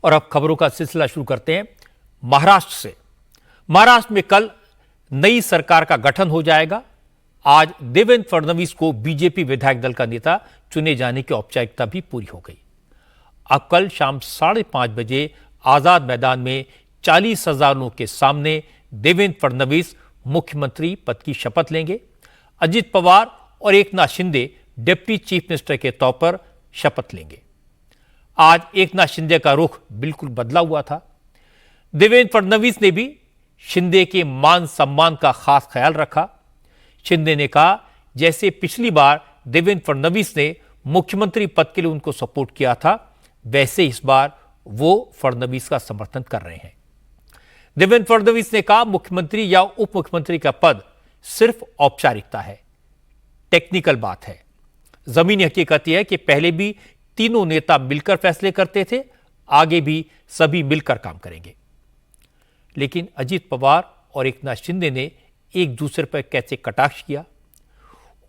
और अब खबरों का सिलसिला शुरू करते हैं महाराष्ट्र से। महाराष्ट्र में कल नई सरकार का गठन हो जाएगा। आज देवेंद्र फडणवीस को बीजेपी विधायक दल का नेता चुने जाने की औपचारिकता भी पूरी हो गई। अब कल शाम 5:30 बजे आजाद मैदान में 40,000 लोगों के सामने देवेंद्र फडणवीस मुख्यमंत्री पद की शपथ लेंगे। अजित पवार और Eknath Shinde deputy chief minister के तौर पर शपथ लेंगे। आज एकनाथ शिंदे का रुख बिल्कुल बदला हुआ था। देवेंद्र फडणवीस ने भी शिंदे के मान सम्मान का खास ख्याल रखा। शिंदे ने कहा, जैसे पिछली बार देवेंद्र फडणवीस ने मुख्यमंत्री पद के लिए उनको सपोर्ट किया था, वैसे इस बार वो फडणवीस का समर्थन कर रहे हैं। देवेंद्र फडणवीस ने कहा, मुख्यमंत्री या उप मुख्यमंत्री का पद सिर्फ औपचारिकता है, टेक्निकल बात है। जमीनी हकीकत यह है कि पहले भी तीनों नेता मिलकर फैसले करते थे, आगे भी सभी मिलकर काम करेंगे। लेकिन अजित पवार और एकनाथ शिंदे ने एक दूसरे पर कैसे कटाक्ष किया,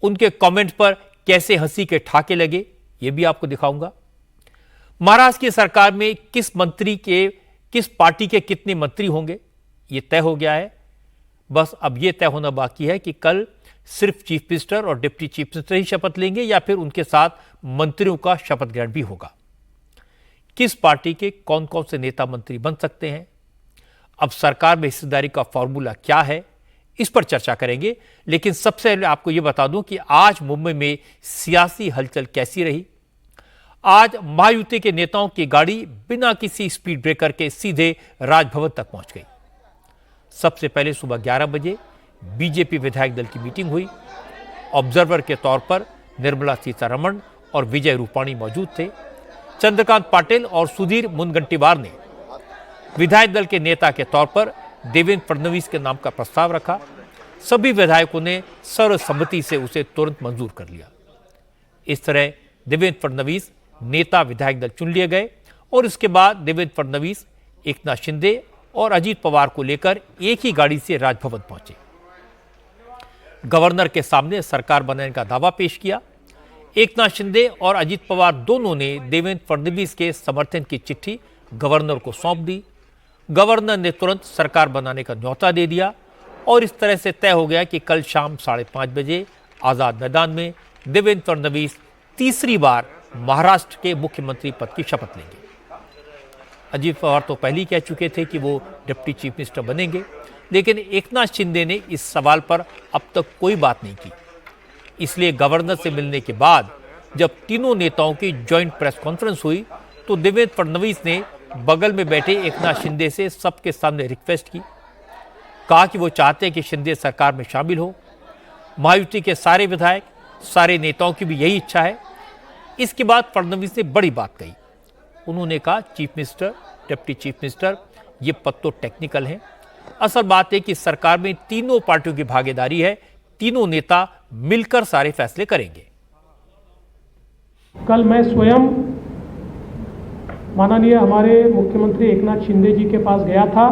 उनके कमेंट पर कैसे हंसी के ठाके लगे, यह भी आपको दिखाऊंगा। महाराष्ट्र की सरकार में किस पार्टी के कितने मंत्री होंगे, यह तय हो गया है। बस अब यह तय होना बाकी है कि कल सिर्फ चीफ मिनिस्टर और डिप्टी चीफ मिनिस्टर ही शपथ लेंगे या फिर उनके साथ मंत्रियों का शपथ ग्रहण भी होगा। किस पार्टी के कौन कौन से नेता मंत्री बन सकते हैं, अब सरकार में हिस्सेदारी का फॉर्मूला क्या है, इस पर चर्चा करेंगे। लेकिन सबसे पहले आपको यह बता दूं कि आज मुंबई में सियासी हलचल कैसी रही। आज महायुति के नेताओं की गाड़ी बिना किसी स्पीड ब्रेकर के सीधे राजभवन तक पहुंच गई। सबसे पहले सुबह 11 बजे बीजेपी विधायक दल की मीटिंग हुई। ऑब्जर्वर के तौर पर निर्मला सीतारमण और विजय रूपाणी मौजूद थे। चंद्रकांत पाटिल और सुधीर मुनगंटीवार ने विधायक दल के नेता के तौर पर देवेंद्र फडणवीस के नाम का प्रस्ताव रखा। सभी विधायकों ने सर्वसम्मति से उसे तुरंत मंजूर कर लिया। इस तरह देवेंद्र फडणवीस नेता विधायक दल चुन लिए गए और इसके बाद देवेंद्र फडणवीस, एकनाथ शिंदे और अजित पवार को लेकर एक ही गाड़ी से राजभवन पहुंचे। गवर्नर के सामने सरकार बनाने का दावा पेश किया। एकनाथ शिंदे और अजित पवार दोनों ने देवेंद्र फडणवीस के समर्थन की चिट्ठी गवर्नर को सौंप दी। गवर्नर ने तुरंत सरकार बनाने का न्योता दे दिया और इस तरह से तय हो गया कि कल शाम 5:30 बजे आजाद मैदान में देवेंद्र फडणवीस तीसरी बार महाराष्ट्र के मुख्यमंत्री पद की शपथ लेंगे। अजित पवार तो पहले ही कह चुके थे कि वो डिप्टी चीफ मिनिस्टर बनेंगे, लेकिन एकनाथ शिंदे ने इस सवाल पर अब तक कोई बात नहीं की। इसलिए गवर्नर से मिलने के बाद जब तीनों नेताओं की ज्वाइंट प्रेस कॉन्फ्रेंस हुई तो देवेंद्र फडणवीस ने बगल में बैठे एकनाथ शिंदे से सबके सामने रिक्वेस्ट की। कहा कि वो चाहते हैं कि शिंदे सरकार में शामिल हो। महायुति के सारे विधायक, सारे नेताओं की भी यही इच्छा है। इसके बाद फडणवीस ने बड़ी बात कही। उन्होंने कहा, chief minister, deputy chief minister, ये पद तो टेक्निकल है। असल बात है कि सरकार में तीनों पार्टियों की भागीदारी है, तीनों नेता मिलकर सारे फैसले करेंगे। कल मैं स्वयं माननीय हमारे मुख्यमंत्री एकनाथ शिंदे जी के पास गया था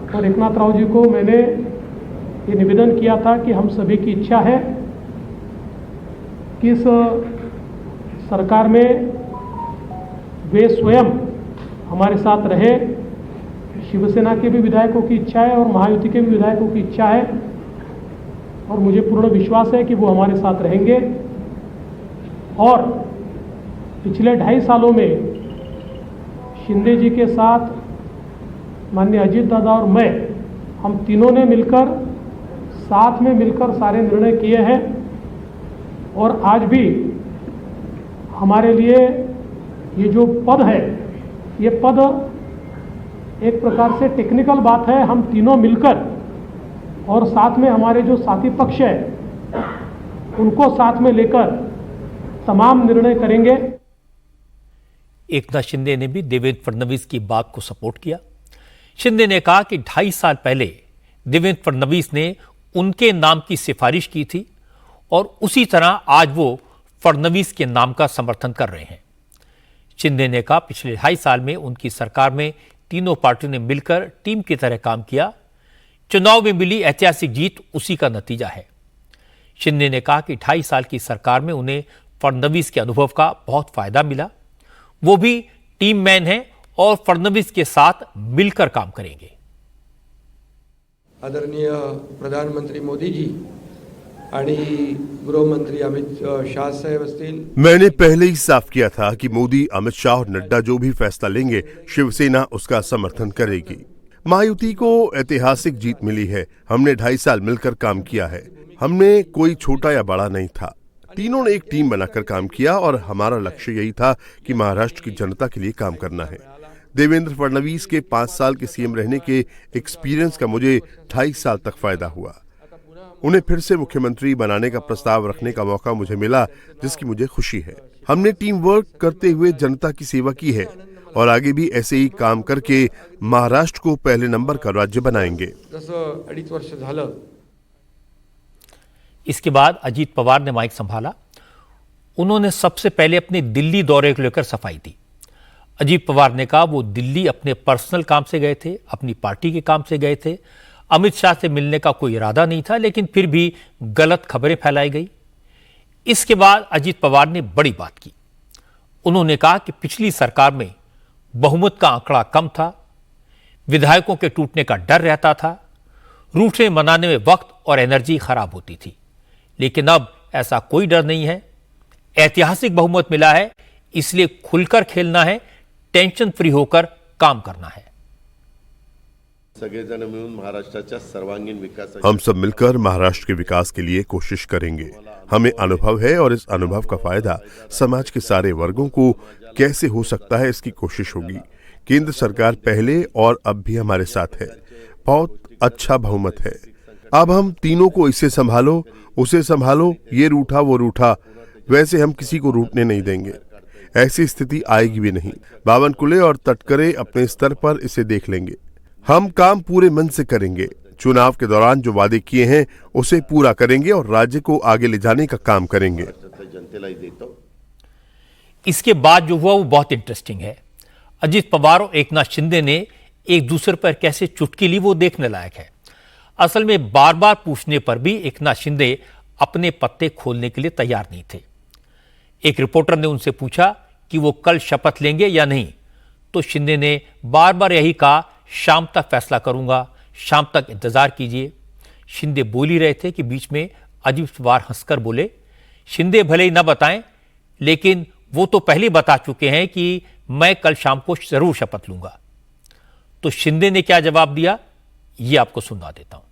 और एकनाथ राव जी को मैंने ये निवेदन किया था कि हम सभी की इच्छा है कि इस सरकार में वे स्वयं हमारे साथ रहे। शिवसेना के भी विधायकों की इच्छा है और महायुति के भी विधायकों की इच्छा है और मुझे पूर्ण विश्वास है कि वो हमारे साथ रहेंगे। और पिछले 2.5 सालों में शिंदे जी के साथ माननीय अजित दादा और मैं, हम तीनों ने मिलकर साथ में मिलकर सारे निर्णय किए हैं और आज भी हमारे लिए ये जो पद है, ये पद एक प्रकार से टेक्निकल बात है। हम तीनों मिलकर और साथ में हमारे जो साथी पक्ष है उनको साथ में लेकर तमाम निर्णय करेंगे। एकनाथ शिंदे ने भी देवेंद्र फडणवीस की बात को सपोर्ट किया। शिंदे ने कहा कि 2.5 साल पहले देवेंद्र फडणवीस ने उनके नाम की सिफारिश की थी और उसी तरह आज वो फडणवीस के नाम का समर्थन कर रहे हैं। शिंदे ने कहा, पिछले 2.5 साल में उनकी सरकार में तीनों पार्टियों ने मिलकर टीम की तरह काम किया। चुनाव में मिली ऐतिहासिक जीत उसी का नतीजा है। शिंदे ने कहा कि 2.5 साल की सरकार में उन्हें फडणवीस के अनुभव का बहुत फायदा मिला। वो भी टीम मैन हैं और फडणवीस के साथ मिलकर काम करेंगे। आदरणीय प्रधानमंत्री मोदी जी आणि गृहमंत्री अमित शाह साहेब असतील। मैंने पहले ही साफ किया था कि मोदी, अमित शाह और नड्डा जो भी फैसला लेंगे, शिवसेना उसका समर्थन करेगी। महायुति को ऐतिहासिक जीत मिली है। हमने 2.5 साल मिलकर काम किया है। हमने कोई छोटा या बड़ा नहीं था। तीनों ने एक टीम बनाकर काम किया और हमारा लक्ष्य यही था कि महाराष्ट्र की जनता के लिए काम करना है। देवेंद्र फडणवीस के 5 साल के सीएम रहने के एक्सपीरियंस का मुझे 2.5 साल तक फायदा हुआ। उन्हें फिर से मुख्यमंत्री बनाने का प्रस्ताव रखने का मौका मुझे मिला, जिसकी मुझे खुशी है। हमने टीम वर्क करते हुए जनता की सेवा की है और आगे भी ऐसे ही काम करके महाराष्ट्र को पहले नंबर का राज्य बनाएंगे। जसं 2.5 वर्ष झालं। इसके बाद अजीत पवार ने माइक संभाला। उन्होंने सबसे पहले अपने दिल्ली दौरे को लेकर सफाई दी। अजीत पवार ने कहा वो दिल्ली अपने पर्सनल काम से गए थे, अपनी पार्टी के काम से गए थे। अमित शाह से मिलने का कोई इरादा नहीं था, लेकिन फिर भी गलत खबरें फैलाई गई। इसके बाद अजीत पवार ने बड़ी बात की। उन्होंने कहा कि पिछली सरकार में बहुमत का आंकड़ा कम था, विधायकों के टूटने का डर रहता था, रूठे मनाने में वक्त और एनर्जी खराब होती थी, लेकिन अब ऐसा कोई डर नहीं है। ऐतिहासिक बहुमत मिला है, इसलिए खुलकर खेलना है, टेंशन फ्री होकर काम करना है। सगळेजण मिळून महाराष्ट्राच्या सर्वांगीण विकास हम सब मिलकर महाराष्ट्र के विकास के लिए कोशिश करेंगे। हमें अनुभव है और इस अनुभव का फायदा समाज के सारे वर्गों को कैसे हो सकता है, इसकी कोशिश होगी। केंद्र सरकार पहले और अब भी हमारे साथ है। बहुत अच्छा बहुमत है। अब हम तीनों को इसे संभालो, उसे संभालो, ये रूठा वो रूठा, वैसे हम किसी को रूठने नहीं देंगे। ऐसी स्थिति आएगी भी नहीं। बावनकुले और तटकरे अपने स्तर पर इसे देख लेंगे। हम काम पूरे मन से करेंगे। चुनाव के दौरान जो वादे किए हैं उसे पूरा करेंगे और राज्य को आगे ले जाने का काम करेंगे। इसके बाद जो हुआ वो बहुत इंटरेस्टिंग है। अजीत पवार और एकनाथ शिंदे ने एक दूसरे पर कैसे चुटकी ली वो देखने लायक है। असल में बार बार पूछने पर भी एकनाथ शिंदे अपने पत्ते खोलने के लिए तैयार नहीं थे। एक रिपोर्टर ने उनसे पूछा कि वो कल शपथ लेंगे या नहीं, तो शिंदे ने बार बार यही कहा, शाम तक फैसला करूंगा, शाम तक इंतजार कीजिए। शिंदे बोल ही रहे थे कि बीच में अजीत पवार हंसकर बोले, शिंदे भले ही न बताएं, लेकिन वो तो पहले बता चुके हैं कि मैं कल शाम को जरूर शपथ लूंगा। तो शिंदे ने क्या जवाब दिया, ये आपको सुना देता हूं।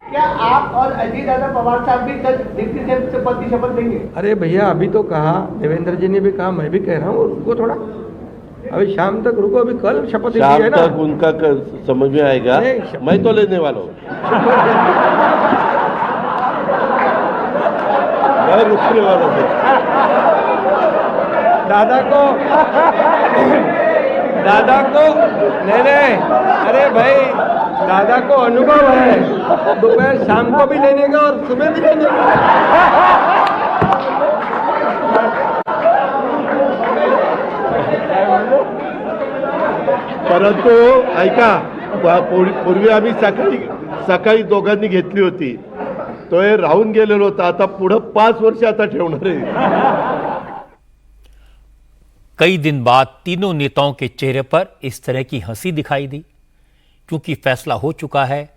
क्या आप और अजीत दादा पवार साहब भी कल डिप्टी सीएम की शपथ लेंगे? अरे भैया, अभी तो कहा, देवेंद्र जी ने भी कहा, मैं भी कह रहा हूँ, रुको थोड़ा, अभी शाम तक रुको, अभी कल शपथ शाम है ना। तक उनका समझ में आएगा। मैं तो लेने वाला हूँ। मैं रुकने वाला हूँ। दादा को नहीं, अरे भाई, दादा को अनुभव है, दोपहर शाम को भी लेने का और सुबह भी लेने का। परंतु ऐका, पूर्वी आम्ही सकाळी दोघांनी घेतली होती, तो हे राहून गेलेलो होता। आता पुढे 5 वर्ष आता ठेवणार आहे। कई दिन बाद तीनों नेताओं के चेहरे पर इस तरह की हंसी दिखाई दी, क्योंकि फैसला हो चुका है।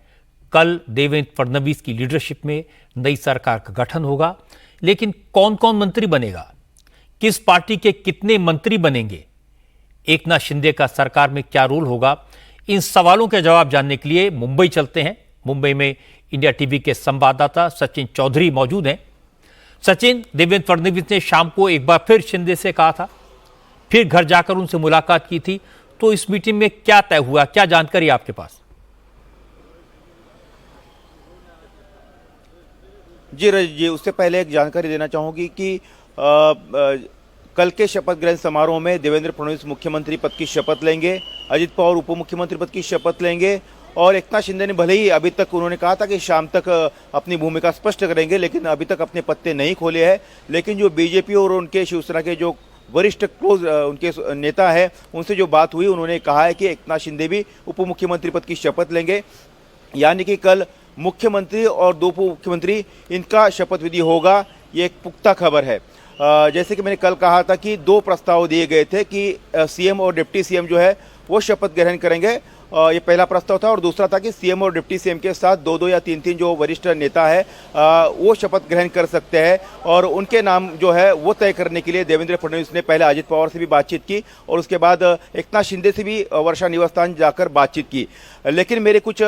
कल देवेंद्र फडणवीस की लीडरशिप में नई सरकार का गठन होगा, लेकिन कौन कौन मंत्री बनेगा, किस पार्टी के कितने मंत्री बनेंगे, एकनाथ शिंदे का सरकार में क्या रोल होगा, इन सवालों के जवाब जानने के लिए मुंबई चलते हैं। मुंबई में इंडिया टीवी के संवाददाता सचिन चौधरी मौजूद हैं। सचिन, देवेंद्र फडणवीस ने शाम को एक बार फिर शिंदे से कहा था, फिर घर जाकर उनसे मुलाकात की थी, तो इस मीटिंग में क्या तय हुआ, क्या जानकारी आपके पास? जी रजत जी, उससे पहले एक जानकारी देना चाहूँगी कि कल के शपथ ग्रहण समारोह में देवेंद्र फडणवीस मुख्यमंत्री पद की शपथ लेंगे, अजित पवार उप मुख्यमंत्री पद की शपथ लेंगे, और एकनाथ शिंदे ने भले ही अभी तक उन्होंने कहा था कि शाम तक अपनी भूमिका स्पष्ट करेंगे, लेकिन अभी तक अपने पत्ते नहीं खोले हैं। लेकिन जो बीजेपी और उनके शिवसेना के जो वरिष्ठ क्लोज उनके नेता है, उनसे जो बात हुई, उन्होंने कहा है कि एकनाथ शिंदे भी उप मुख्यमंत्री पद की शपथ लेंगे, यानी कि कल मुख्यमंत्री और 2 उप मुख्यमंत्री इनका शपथ विधि होगा। ये एक पुख्ता खबर है। जैसे कि मैंने कल कहा था कि दो प्रस्ताव दिए गए थे कि सीएम और डिप्टी सीएम जो है वो शपथ ग्रहण करेंगे। ये पहला प्रस्ताव था और दूसरा था कि सीएम और डिप्टी सीएम के साथ दो दो या तीन तीन जो वरिष्ठ नेता है वो शपथ ग्रहण कर सकते हैं और उनके नाम जो है वो तय करने के लिए देवेंद्र फडणवीस ने पहले अजित पवार से भी बातचीत की और उसके बाद एकनाथ शिंदे से भी वर्षा निवास स्थान जाकर बातचीत की। लेकिन मेरे कुछ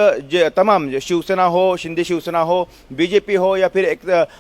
तमाम शिवसेना हो, शिंदे शिवसेना हो, बीजेपी हो या फिर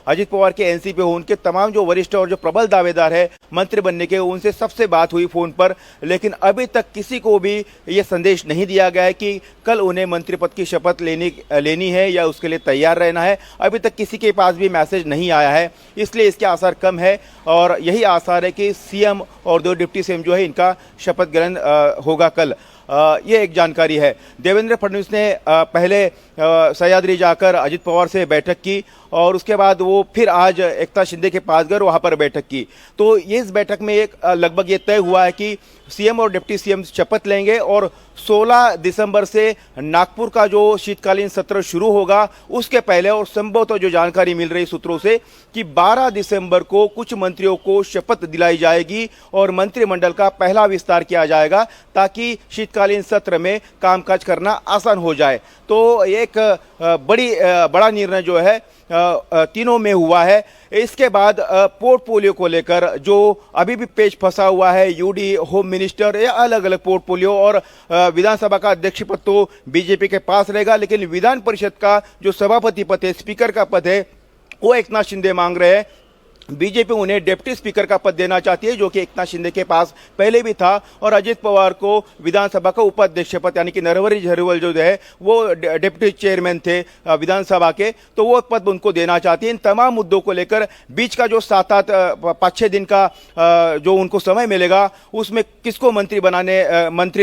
अजित पवार के एनसीपी हो, उनके तमाम जो वरिष्ठ और जो प्रबल दावेदार है मंत्री बनने के, उनसे सबसे बात हुई फोन पर, लेकिन अभी तक किसी को भी ये संदेश नहीं दिया गया है कि कल उन्हें मंत्री पद की शपथ लेनी है या उसके लिए तैयार रहना है। अभी तक किसी के पास भी मैसेज नहीं आया है, इसलिए इसके आसार कम है और यही आसार है कि सीएम और दो डिप्टी सीएम जो है इनका शपथ ग्रहण होगा कल। ये एक जानकारी है। देवेंद्र फडणवीस ने पहले सह्याद्री जाकर अजित पवार से बैठक की और उसके बाद वो फिर आज एकनाथ शिंदे के पास गए, वहाँ पर बैठक की। तो इस बैठक में एक लगभग ये तय हुआ है कि सीएम और डिप्टी सीएम शपथ लेंगे और 16 दिसंबर से नागपुर का जो शीतकालीन सत्र शुरू होगा उसके पहले, और संभवतः जो जानकारी मिल रही सूत्रों से कि 12 दिसंबर को कुछ मंत्रियों को शपथ दिलाई जाएगी और मंत्रिमंडल का पहला विस्तार किया जाएगा ताकि शीतकालीन सत्र में कामकाज करना आसान हो जाए। तो एक बड़ा निर्णय जो है तीनों में हुआ है। इसके बाद पोर्टफोलियो को लेकर जो अभी भी पेच फंसा हुआ है, यूडी, होम मिनिस्टर या अलग अलग पोर्टफोलियो, और विधानसभा का अध्यक्ष पद तो बीजेपी के पास रहेगा, लेकिन विधान परिषद का जो सभापति पद है, स्पीकर का पद है, वो एकनाथ शिंदे मांग रहे हैं। बीजेपी उन्हें डिप्टी स्पीकर का पद देना चाहती है जो कि एकनाथ शिंदे के पास पहले भी था, और अजित पवार को विधानसभा का उपाध्यक्ष पद यानी कि नरहरि झरिवल जो है वो डिप्टी चेयरमैन थे विधानसभा के, तो वो पद उनको देना चाहती है। इन तमाम मुद्दों को लेकर बीच का जो 5-6 दिन का जो उनको समय मिलेगा उसमें किसको मंत्री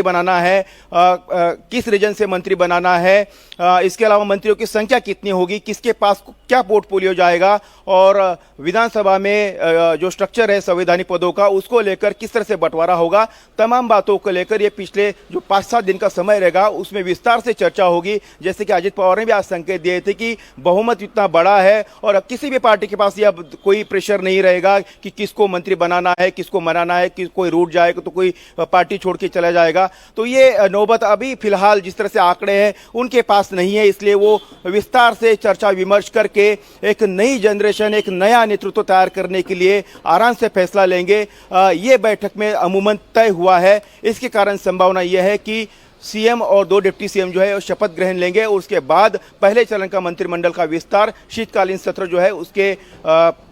बनाना है, किस रीजन से मंत्री बनाना है, इसके अलावा मंत्रियों की संख्या कितनी होगी, किसके पास क्या पोर्टफोलियो जाएगा, और विधानसभा में जो स्ट्रक्चर है संवैधानिक पदों का उसको लेकर किस तरह से बंटवारा होगा, तमाम बातों को लेकर ये पिछले जो 5-7 दिन का समय रहेगा उसमें विस्तार से चर्चा होगी। जैसे कि अजित पवार ने भी आज संकेत दिए थे कि बहुमत इतना बड़ा है और अब किसी भी पार्टी के पास अब कोई प्रेशर नहीं रहेगा कि किसको मंत्री बनाना है, किसको मनाना है, कि कोई रूठ जाएगा तो कोई पार्टी छोड़ के चला जाएगा। तो ये नौबत अभी फिलहाल जिस तरह से आंकड़े हैं उनके पास नहीं है, इसलिए वो विस्तार से चर्चा विमर्श करके एक नई जनरेशन, एक नया नेतृत्व तैयार करने के लिए आराम से फैसला लेंगे। ये बैठक में अमूमन तय हुआ है। इसके कारण संभावना यह है कि सीएम और दो डिप्टी सीएम जो है शपथ ग्रहण लेंगे और उसके बाद पहले चरण का मंत्रिमंडल का विस्तार शीतकालीन सत्र जो है उसके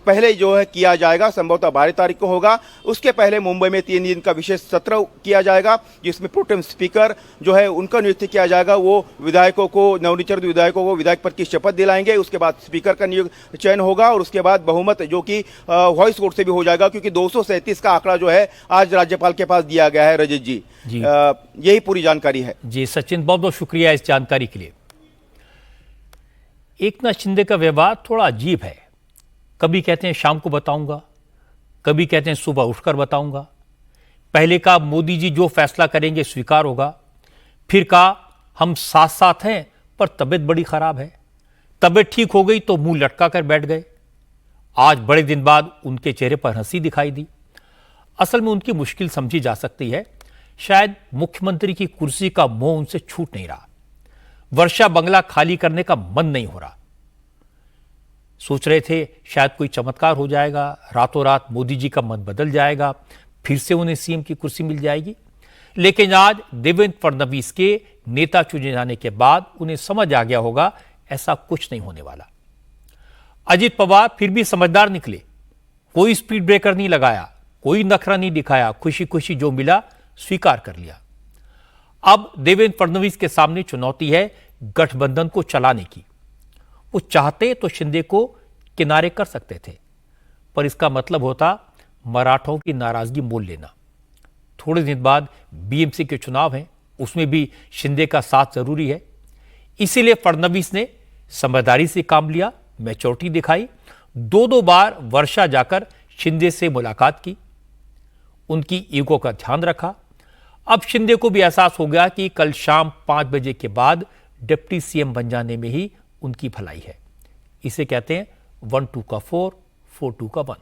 पहले जो है किया जाएगा, संभवतः 12 तारीख को होगा। उसके पहले मुंबई में 3 दिन का विशेष सत्र किया जाएगा जिसमें प्रोटेम स्पीकर जो है उनका नियुक्ति किया जाएगा। वो विधायकों को, नवनिर्वाचित विधायकों को विधायक पद की शपथ दिलाएंगे। उसके बाद स्पीकर का चयन होगा और उसके बाद बहुमत जो कि वॉइस वोट से भी हो जाएगा, क्योंकि 237 का आंकड़ा जो है आज राज्यपाल के पास दिया गया है। रजत जी, यही पूरी जानकारी है। जी सचिन, बहुत बहुत शुक्रिया इस जानकारी के लिए। एकनाथ शिंदे का व्यवहार थोड़ा अजीब है। कभी कहते हैं शाम को बताऊंगा, कभी कहते हैं सुबह उठकर बताऊंगा। पहले कहा मोदी जी जो फैसला करेंगे स्वीकार होगा, फिर कहा हम साथ साथ हैं पर तबीयत बड़ी खराब है। तबीयत ठीक हो गई तो मुंह लटका कर बैठ गए। आज बड़े दिन बाद उनके चेहरे पर हंसी दिखाई दी। असल में उनकी मुश्किल समझी जा सकती है। शायद मुख्यमंत्री की कुर्सी का मोह उनसे छूट नहीं रहा। वर्षा बंगला खाली करने का मन नहीं हो रहा। सोच रहे थे शायद कोई चमत्कार हो जाएगा, रातों रात मोदी जी का मन बदल जाएगा, फिर से उन्हें सीएम की कुर्सी मिल जाएगी। लेकिन आज देवेंद्र फडणवीस के नेता चुने जाने के बाद उन्हें समझ आ गया होगा ऐसा कुछ नहीं होने वाला। अजित पवार फिर भी समझदार निकले। कोई स्पीड ब्रेकर नहीं लगाया, कोई नखरा नहीं दिखाया, खुशी खुशी जो मिला स्वीकार कर लिया। अब देवेंद्र फडणवीस के सामने चुनौती है गठबंधन को चलाने की। वो चाहते तो शिंदे को किनारे कर सकते थे, पर इसका मतलब होता मराठों की नाराजगी मोल लेना। थोड़े दिन बाद बीएमसी के चुनाव हैं, उसमें भी शिंदे का साथ जरूरी है। इसीलिए फडणवीस ने समझदारी से काम लिया, मैच्योरिटी दिखाई। 2 बार वर्षा जाकर शिंदे से मुलाकात की, उनकी ईगो का ध्यान रखा। अब शिंदे को भी एहसास हो गया कि कल शाम 5 बजे के बाद डिप्टी सीएम बन जाने में ही उनकी भलाई है। इसे कहते हैं 1-2 का 4, 4-2 का 1।